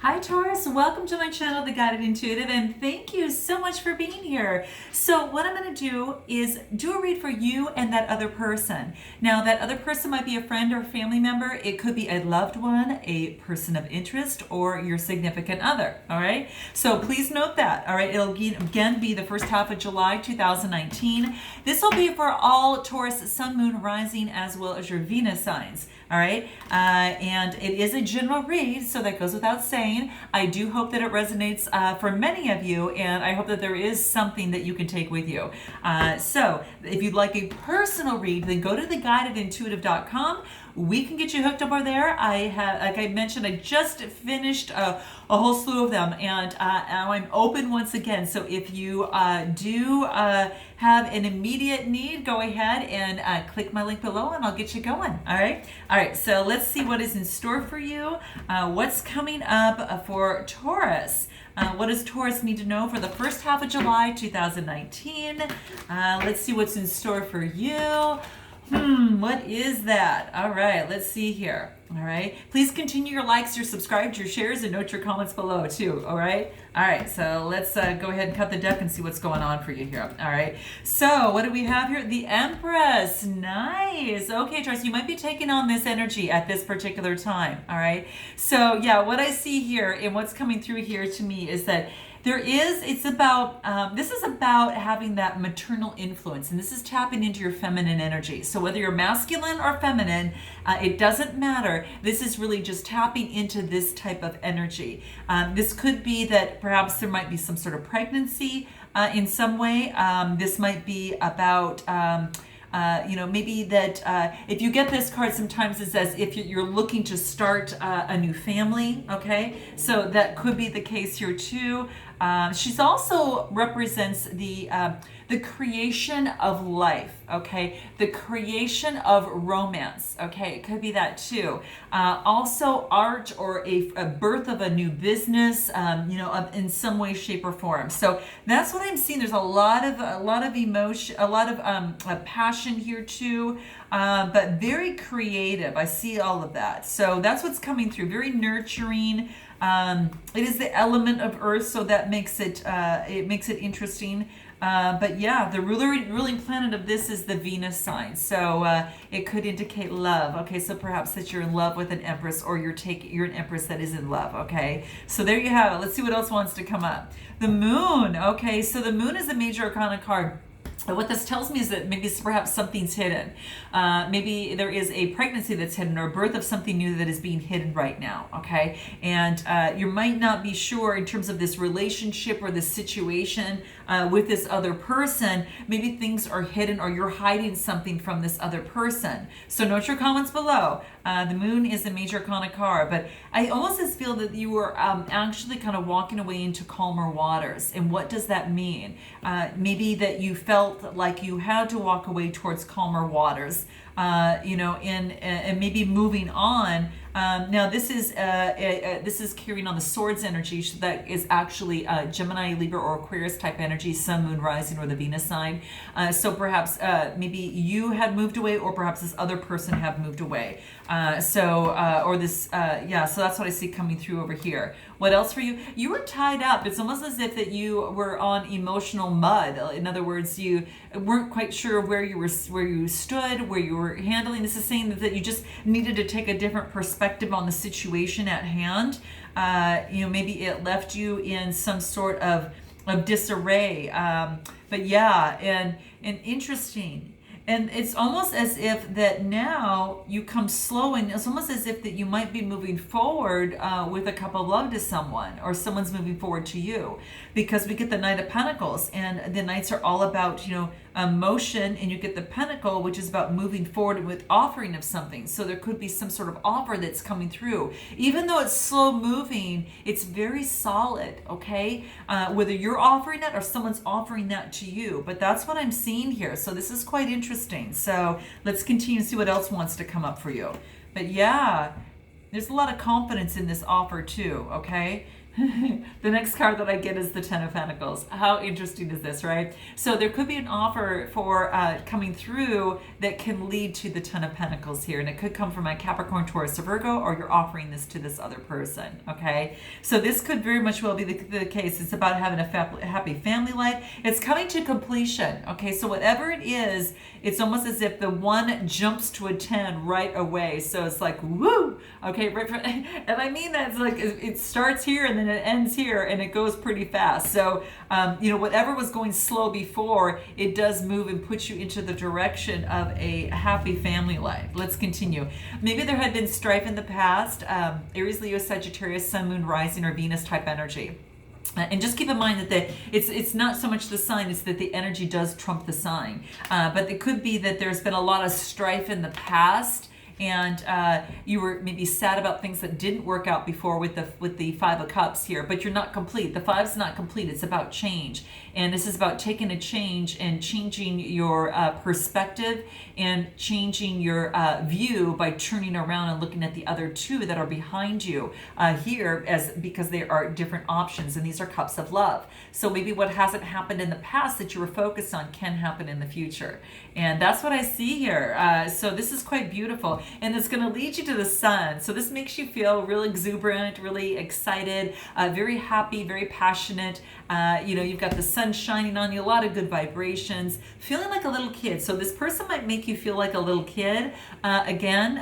Hi Taurus, welcome to my channel, The Guided Intuitive, and thank you so much for being here. So what I'm going to do is do a read for you and that other person. Now that other person might be a friend or a family member, it could be a loved one, a person of interest, or your significant other, all right? So please note that, all right? It'll again be the first half of July 2019. This will be for all Taurus, Sun, Moon, Rising, as well as your Venus signs. All right, and it is a general read, so that goes without saying. I do hope that it resonates for many of you, and I hope that there is something that you can take with you. So if you'd like a personal read, then go to theguidedintuitive.com. We can get you hooked up over there. I have, like I mentioned, I just finished a whole slew of them, and now I'm open once again. So if you do have an immediate need, go ahead and click my link below, and I'll get you going. All right. So let's see what is in store for you. What's coming up for Taurus? What does Taurus need to know for the first half of July 2019? Let's see what's in store for you. What is that? All right, let's see here. All right, please continue your likes, your subscribes, your shares, and note your comments below too. All right, so let's go ahead and cut the deck and see what's going on for you here. All right, so what do we have here? The Empress. Nice. Okay, Taurus, you might be taking on this energy at this particular time. All right, so yeah, what I see here and what's coming through here to me is that this is about having that maternal influence, and this is tapping into your feminine energy. So whether you're masculine or feminine, it doesn't matter. This is really just tapping into this type of energy. This could be that perhaps there might be some sort of pregnancy in some way. This might be about maybe that if you get this card, sometimes it's as if you're looking to start a new family, okay? So that could be the case here too. She's also represents the creation of life, okay? The creation of romance, okay? It could be that too. Also art or a birth of a new business, in some way, shape, or form. So that's what I'm seeing. There's a lot of emotion, a lot of passion here too, but very creative. I see all of that. So that's what's coming through. Very nurturing. It is the element of earth, so that makes it interesting. But yeah, the ruling planet of this is the Venus sign, so it could indicate love. Okay, so perhaps that you're in love with an empress, or you're an empress that is in love. Okay, so there you have it. Let's see what else wants to come up. The Moon. Okay, so the Moon is a major arcana card. And what this tells me is that maybe perhaps something's hidden. Maybe there is a pregnancy that's hidden, or a birth of something new that is being hidden right now, okay? And you might not be sure in terms of this relationship or this situation with this other person. Maybe things are hidden, or you're hiding something from this other person. So note your comments below. The Moon is a major arcana card, but I almost just feel that you were actually kind of walking away into calmer waters. And what does that mean? Maybe that you felt like you had to walk away towards calmer waters, and maybe moving on. Now this is carrying on the Swords energy. So that is actually Gemini, Libra, or Aquarius type energy, Sun, Moon, Rising, or the Venus sign. So perhaps maybe you had moved away, or perhaps this other person had moved away. So that's what I see coming through over here. What else for you? You were tied up. It's almost as if that you were on emotional mud. In other words, you weren't quite sure where you stood, where you were handling. This is saying that you just needed to take a different perspective on the situation at hand. Maybe it left you in some sort of disarray. But yeah, and interesting. And it's almost as if that now you come slow, and it's almost as if that you might be moving forward with a cup of love to someone, or someone's moving forward to you, because we get the Knight of Pentacles, and the Knights are all about, motion, and you get the Pentacle, which is about moving forward with offering of something. So there could be some sort of offer that's coming through. Even though it's slow moving, it's very solid, okay? Whether you're offering that or someone's offering that to you. But that's what I'm seeing here. So this is quite interesting. So let's continue to see what else wants to come up for you. But yeah, there's a lot of confidence in this offer too, okay? The next card that I get is the Ten of Pentacles. How interesting is this, right? So there could be an offer for coming through that can lead to the Ten of Pentacles here, and it could come from a Capricorn, Taurus, or Virgo, or you're offering this to this other person, okay? So this could very much well be the case. It's about having a happy family life. It's coming to completion, okay? So whatever it is, it's almost as if the 1 jumps to a 10 right away. So it's like, woo, okay? Right from, and I mean that it's like it starts here and then it ends here, and it goes pretty fast. So, whatever was going slow before, it does move and put you into the direction of a happy family life. Let's continue. Maybe there had been strife in the past, Aries, Leo, Sagittarius, Sun, Moon, Rising, or Venus type energy. And just keep in mind that it's not so much the sign, it's that the energy does trump the sign. But it could be that there's been a lot of strife in the past, and you were maybe sad about things that didn't work out before with the Five of Cups here, but you're not complete. The Five's not complete. It's about change, and this is about taking a change and changing your perspective and changing your view by turning around and looking at the other 2 that are behind you here, because they are different options, and these are cups of love. So maybe what hasn't happened in the past that you were focused on can happen in the future, and that's what I see here. So this is quite beautiful. And it's going to lead you to the sun. So this makes you feel really exuberant, really excited, very happy, very passionate. You've got the sun shining on you, a lot of good vibrations, feeling like a little kid. So this person might make you feel like a little kid again,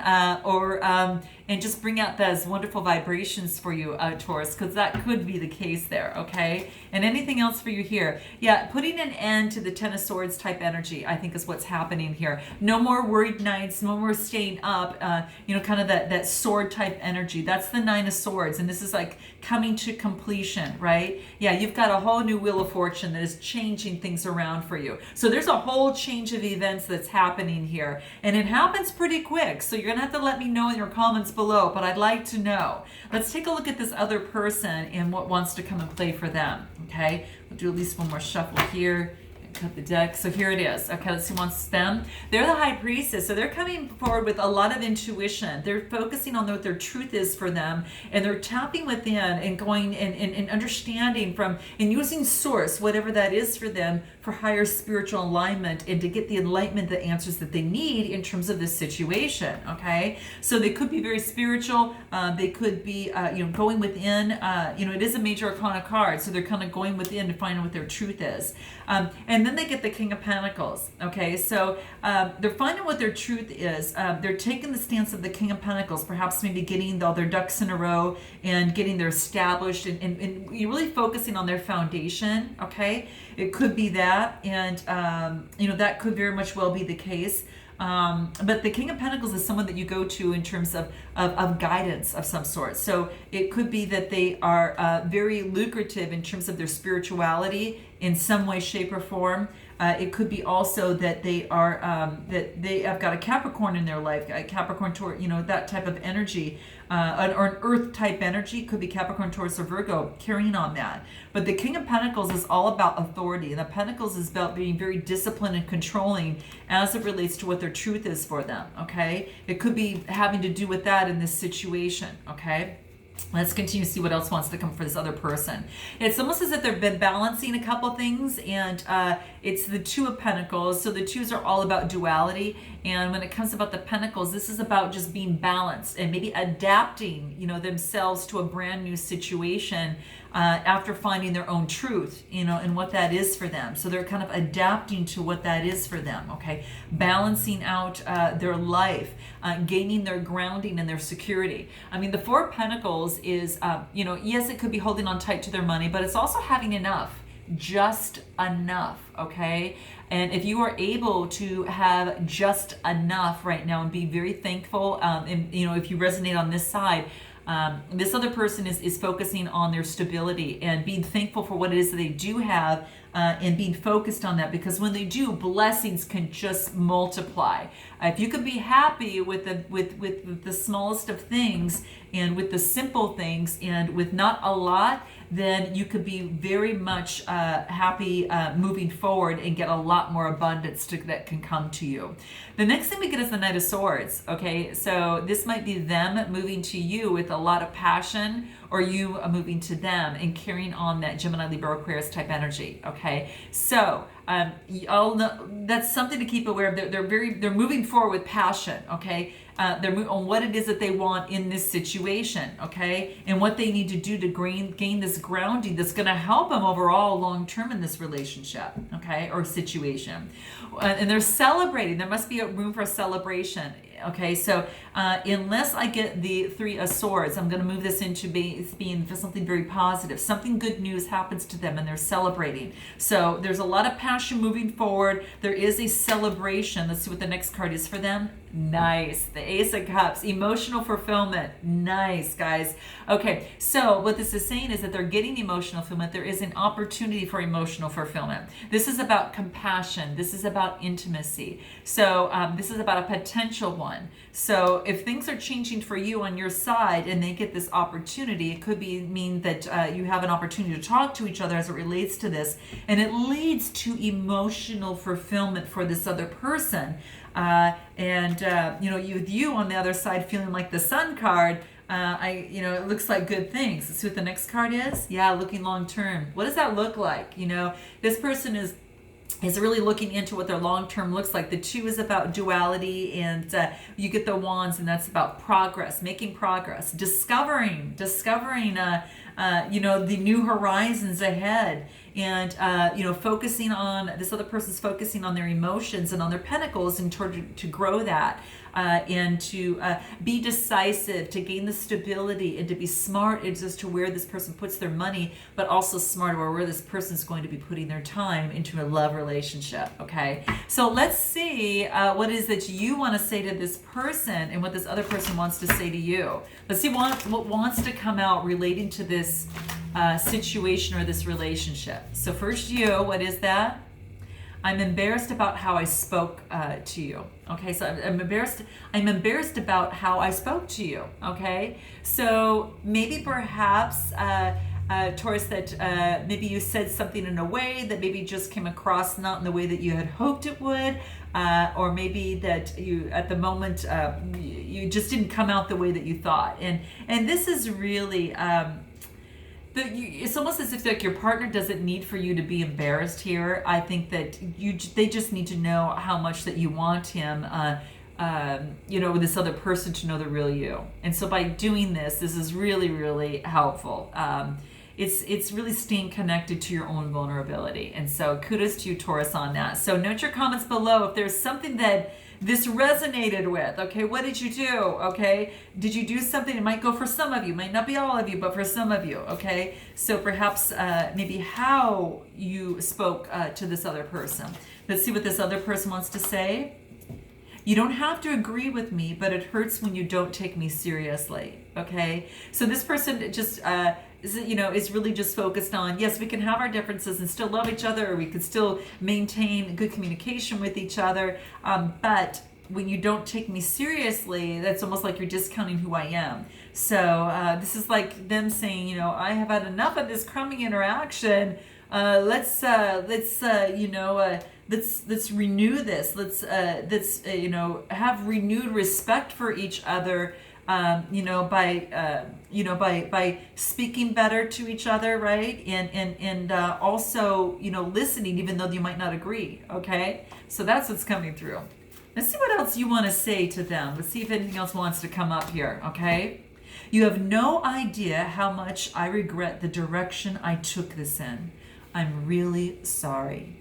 and just bring out those wonderful vibrations for you, Taurus, because that could be the case there, okay? And anything else for you here? Yeah, putting an end to the Ten of Swords type energy, I think, is what's happening here. No more worried nights, no more staying up, kind of that sword type energy. That's the Nine of Swords, and this is like coming to completion, right? Yeah, you've got a whole new Wheel of Fortune that is changing things around for you. So there's a whole change of events that's happening here, and it happens pretty quick. So you're gonna have to let me know in your comments below, but I'd like to know. Let's take a look at this other person and what wants to come and play for them, okay? We'll do at least one more shuffle here. Cut the deck. So here it is. Okay, let's see who wants them. They're the High Priestess. So they're coming forward with a lot of intuition. They're focusing on what their truth is for them, and they're tapping within and going and understanding from and using source, whatever that is for them, for higher spiritual alignment and to get the enlightenment, the answers that they need in terms of this situation. Okay, so they could be very spiritual. They could be going within. It is a major arcana card, so they're kind of going within to find out what their truth is. And then they get the King of Pentacles. Okay, so they're finding what their truth is. They're taking the stance of the King of Pentacles, perhaps maybe getting all their ducks in a row and getting their established and you're really focusing on their foundation. Okay, it could be that, and that could very much well be the case. But the King of Pentacles is someone that you go to in terms of guidance of some sort. So it could be that they are very lucrative in terms of their spirituality in some way, shape, or form. It could be also that they are that they have got a Capricorn in their life, a Capricorn, that type of energy, or an Earth type energy. Could be Capricorn, Taurus, or Virgo carrying on that. But the King of Pentacles is all about authority, and the Pentacles is about being very disciplined and controlling as it relates to what their truth is for them. Okay, it could be having to do with that in this situation. Okay. Let's continue to see what else wants to come for this other person. It's almost as if they've been balancing a couple things, and it's the Two of Pentacles. So the twos are all about duality, and when it comes about the Pentacles, this is about just being balanced and maybe adapting, themselves to a brand new situation after finding their own truth, and what that is for them. So they're kind of adapting to what that is for them. Okay, balancing out their life, gaining their grounding and their security. I mean, the Four of Pentacles is, yes, it could be holding on tight to their money, but it's also having enough, just enough. Okay, and if you are able to have just enough right now and be very thankful, and if you resonate on this side, this other person is focusing on their stability and being thankful for what it is that they do have, and being focused on that, because when they do, blessings can just multiply. If you could be happy with the smallest of things and with the simple things and with not a lot, then you could be very much happy moving forward and get a lot more abundance that can come to you. The next thing we get is the Knight of Swords. Okay, so this might be them moving to you with a lot of passion, or you moving to them and carrying on that Gemini, Libra, Aquarius type energy. Okay, so y'all know that's something to keep aware of. They're moving forward with passion. Okay, they're on what it is that they want in this situation. Okay, and what they need to do to gain this grounding that's going to help them overall long term in this relationship. Okay, or situation, and they're celebrating. There must be a room for celebration. Okay, so unless I get the Three of Swords, I'm going to move this into being for something very positive. Something good news happens to them and they're celebrating. So there's a lot of passion moving forward. There is a celebration. Let's see what the next card is for them. Nice. The Ace of Cups. Emotional fulfillment. Nice, guys. Okay, so what this is saying is that they're getting emotional fulfillment. There is an opportunity for emotional fulfillment. This is about compassion. This is about intimacy. So this is about a potential one. So if things are changing for you on your side and they get this opportunity, it could mean that you have an opportunity to talk to each other as it relates to this, and it leads to emotional fulfillment for this other person. You on the other side feeling like the Sun card, it looks like good things. Let's see what the next card is. Yeah, looking long term. What does that look like? This person is really looking into what their long term looks like. The 2 is about duality, and you get the Wands, and that's about progress, making progress, discovering the new horizons ahead. And focusing on this other person's focusing on their emotions and on their pentacles in order to grow that, and to be decisive, to gain the stability, and to be smart as to where this person puts their money, but also smart about where this person's going to be putting their time into a love relationship. Okay, so let's see what it is that you want to say to this person and what this other person wants to say to you. Let's see what wants to come out relating to this situation or this relationship. So first, what is that? I'm embarrassed about how I spoke to you. Okay, so I'm embarrassed about how I spoke to you. Okay, so maybe perhaps Taurus, that maybe you said something in a way that maybe just came across not in the way that you had hoped it would, or maybe that you at the moment you just didn't come out the way that you thought. And this is really it's almost as if like your partner doesn't need for you to be embarrassed here. I think that they just need to know how much that you want him, with this other person to know the real you. And so by doing this is really, really helpful. It's really staying connected to your own vulnerability. And so kudos to you, Taurus, on that. So note your comments below if there's something that this resonated with. Okay, what did you do? Okay, did you do something? It might go for some of you, might not be all of you, but for some of you. Okay, so perhaps maybe how you spoke to this other person. Let's see what this other person wants to say. You don't have to agree with me, but it hurts when you don't take me seriously. Okay, so this person just is really just focused on, yes, we can have our differences and still love each other, or we could still maintain good communication with each other, but when you don't take me seriously, that's almost like you're discounting who I am. So this is like them saying, I have had enough of this crummy interaction. Let's renew this. Let's have renewed respect for each other. By speaking better to each other, right? And also, listening, even though you might not agree. Okay, so that's what's coming through. Let's see what else you want to say to them. Let's see if anything else wants to come up here. Okay, you have no idea how much I regret the direction I took this in. I'm really sorry.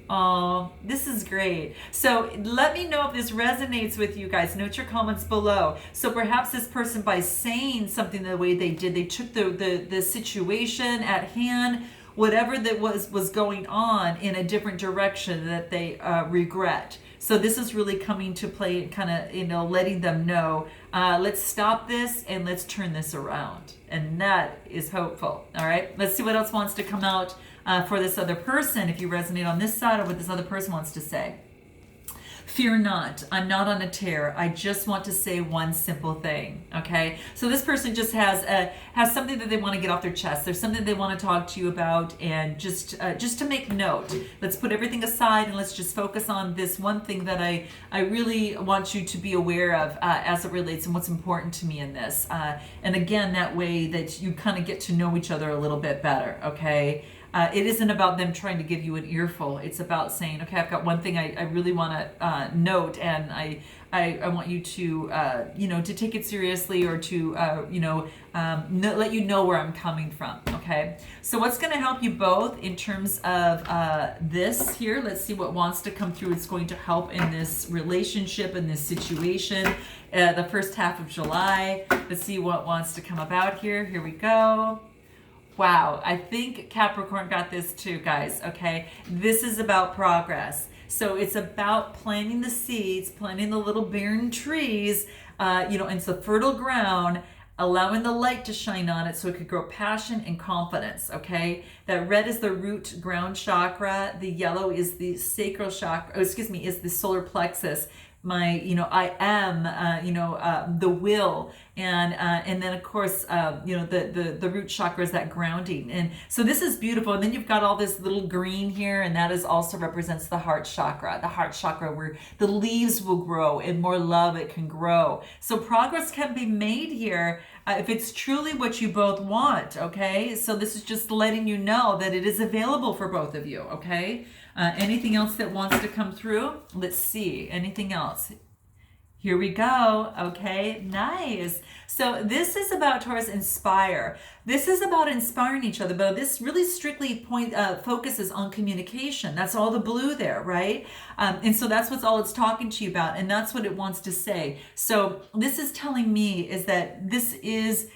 Oh, this is great. So let me know if this resonates with you guys. Note your comments below. So perhaps this person, by saying something the way they did, they took the situation at hand, whatever that was going on, in a different direction that they regret. So this is really coming to play, kind of, letting them know, let's stop this and let's turn this around. And that is hopeful. All right, let's see what else wants to come out for this other person, if you resonate on this side, or what this other person wants to say. fear not, I'm not on a tear. I just want to say one simple thing, okay? So this person just has something that they want to get off their chest. There's something they want to talk to you about, and just to make note. Let's put everything aside and let's just focus on this one thing that I really want you to be aware of as it relates and what's important to me in this. And again, that way that you kind of get to know each other a little bit better, okay? It isn't about them trying to give you an earful. It's about saying, okay, I've got one thing I really want to note, and I want you to, to take it seriously, or to, let you know where I'm coming from, okay? So what's going to help you both in terms of this here? Let's see what wants to come through. It's going to help in this relationship, in this situation, the first half of July. Let's see what wants to come about here. Here we go. Wow, I think Capricorn got this too, guys, okay? This is about progress. So it's about planting the seeds, planting the little barren trees, into the fertile ground, allowing the light to shine on it so it could grow passion and confidence, okay? That red is the root ground chakra. The yellow is the sacral chakra, is the solar plexus. I am, the will, and then of course, the root chakra is that grounding, and so this is beautiful. And then you've got all this little green here, and that is also represents the heart chakra. The heart chakra, where the leaves will grow and more love it can grow. So progress can be made here if it's truly what you both want. Okay, so this is just letting you know that it is available for both of you. Okay. Anything else that wants to come through? Let's see. Anything else? Here we go. Okay, nice. So this is about Taurus inspire. This is about inspiring each other, but this really strictly focuses on communication. That's all the blue there, right? And so that's what's all it's talking to you about, and that's what it wants to say. So this is telling me is that this is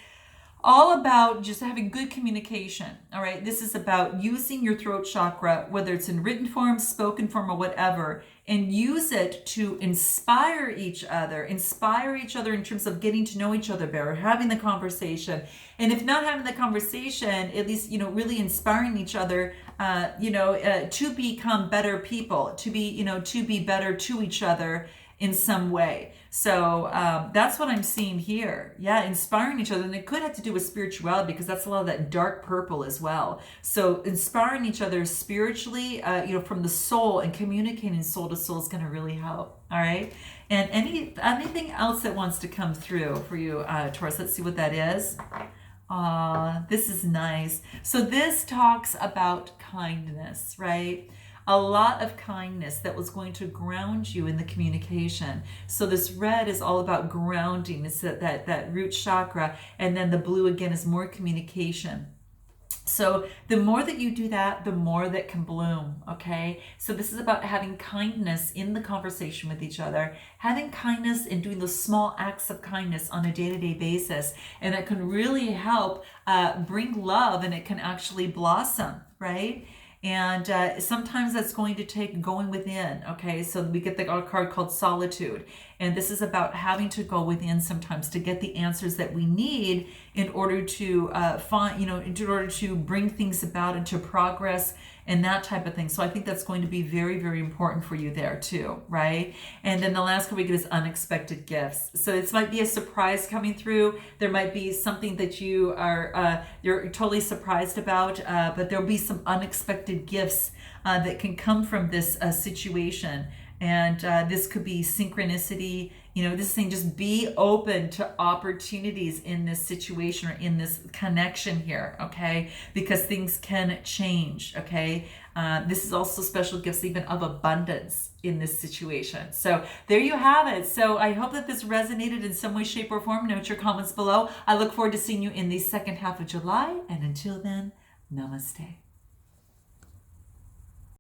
all about just having good communication, all right? This is about using your throat chakra, whether it's in written form, spoken form, or whatever, and use it to inspire each other in terms of getting to know each other better, having the conversation. And if not having the conversation, at least, really inspiring each other, to become better people, to be better to each other in some way. So that's what I'm seeing here. Yeah, inspiring each other. And it could have to do with spirituality, because that's a lot of that dark purple as well. So inspiring each other spiritually, from the soul, and communicating soul to soul is going to really help. All right. And anything else that wants to come through for you, Taurus? Let's see what that is. This is nice. So this talks about kindness, right? A lot of kindness that was going to ground you in the communication. So this red is all about grounding. It's that root chakra. And then the blue again is more communication. So the more that you do that, the more that can bloom, okay? So this is about having kindness in the conversation with each other, having kindness and doing those small acts of kindness on a day-to-day basis. And it can really help bring love, and it can actually blossom, right? And sometimes that's going to take going within, okay? So we get the card called solitude. And this is about having to go within sometimes to get the answers that we need in order to in order to bring things about and to progress and that type of thing. So I think that's going to be very, very important for you there too, right? And then the last card we get is unexpected gifts. So this might be a surprise coming through. There might be something that you are you're totally surprised about, but there'll be some unexpected gifts that can come from this situation. And this could be synchronicity. This thing, just be open to opportunities in this situation or in this connection here, okay? Because things can change, okay? This is also special gifts even of abundance in this situation. So there you have it. So I hope that this resonated in some way, shape, or form. Note your comments below. I look forward to seeing you in the second half of July. And until then, namaste.